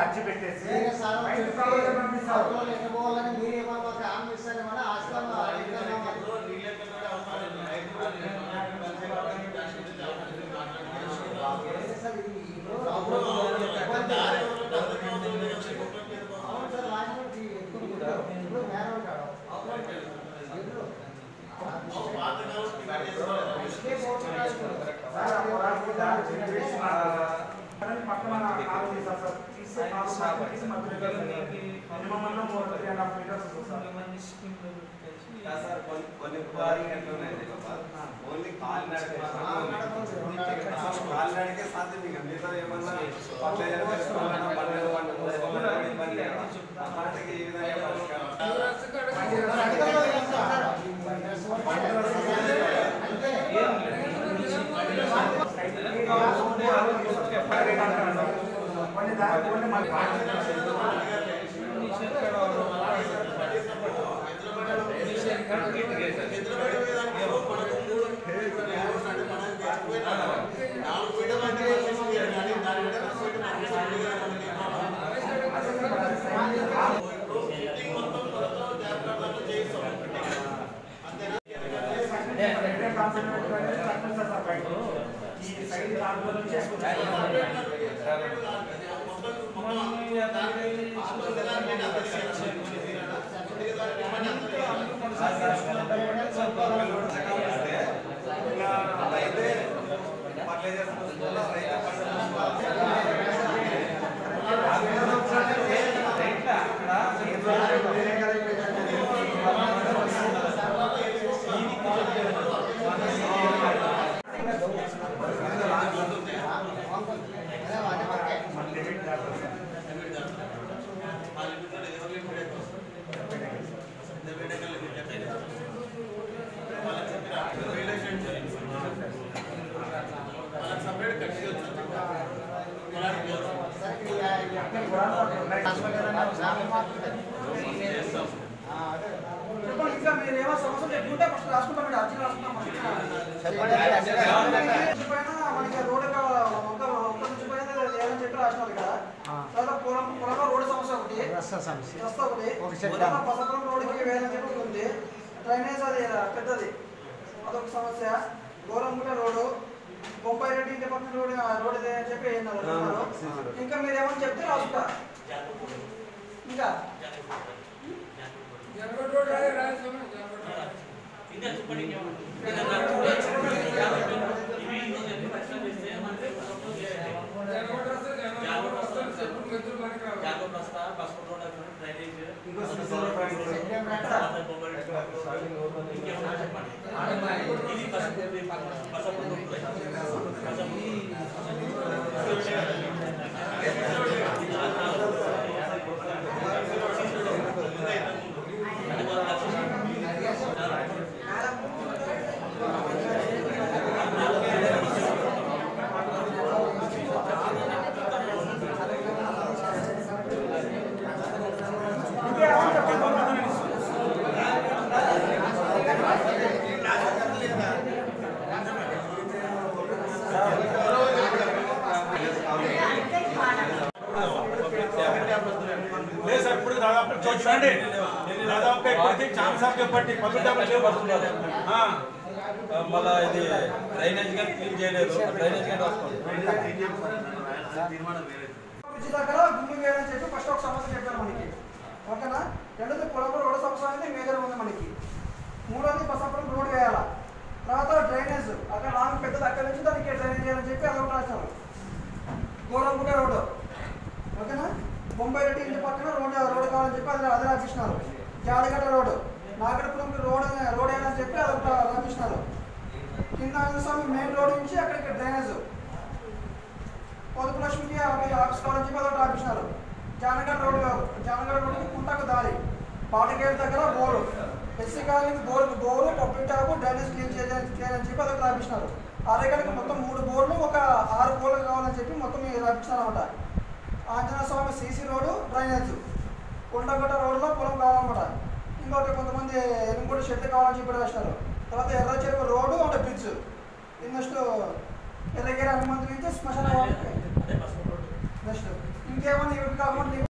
అచ్చి పెట్టేసి కాలినడకే సాధ్యం ఇక మిగతా ఏమన్నా మనకి ఈ విధంగా డ్రైనేజ్ అది పెద్దది అదొక సమస్య. గోరంగుట రోడ్డు, బొంబాయి రెడ్డి ఇంటి పక్కన రోడ్ ఇదే అని చెప్పి ఇంకా మీరు ఏమని చెప్తే రాసుకుంటా. ఇంకా మళ్ళా ఇది డ్రైనేజ్ కానీ క్లీన్ చేయలేదు. డ్రైనేజ్ కానీ గుమ్మి వేయని చెప్పి ఫస్ట్ ఒక సమస్య చెప్పారు మనకి. ఓకేనా? రెండోది పొలంలో రోడ్డు సమస్య అనేది మేజర్ ఉంది మనకి. మూడోది బసాపురం రోడ్ వేయాలా. తర్వాత డ్రైనేజ్ అక్కడ లాంగ్ పెద్దది అక్కడ నుంచి దానికి డ్రైనేజ్ చేయాలని చెప్పి అదొకటి రాశారు. గోరంగుట రోడ్డు. ఓకేనా? బొంబాయి రెడ్డి ఇంటి పక్కన రోడ్డు కావాలని చెప్పి అది రాపిస్తున్నారు. జాడిగడ్డ రోడ్డు, నాగరపురంకి రోడ్ వేయాలని చెప్పి అదొకటి రాపిస్తున్నారు. కింద స్వామి మెయిన్ రోడ్ నుంచి అక్కడికి డ్రైనేజ్, పొదుపు లక్ష్మికి ఆఫీస్ కావాలని చెప్పి అదొకటి రాపిస్తున్నారు. జానగడ్డ రోడ్డుకి కుంటకు దారి, పాటగేట్ దగ్గర బోరు, ఎస్సీ కాలనీకి bore public tap drainage clean చేయాలని చెప్పి అదొకటి రాపిస్తున్నారు. అరేగడకి మొత్తం 3 బోర్లు ఒక 6 బోర్లు కావాలని చెప్పి మొత్తం రాపిస్తున్నారు అనమాట. ఆంజనేయ స్వామి సీసీ రోడ్డు డ్రైనేజ్, కొండగొట్ట రోడ్లో పొలం కావాలన్నమాట. ఇంకోటి కొంతమంది ఎనుగోడు షెడ్ కావాలని చెప్పి రాసినారు. తర్వాత ఎర్ర చెరువు రోడ్డు అంటే బ్రిడ్జ్, నెక్స్ట్ ఎర్రగిరి హనుమంతు నుంచి శ్మశాన నెక్స్ట్ ఇంకేమైనా ఇవి కాకుండా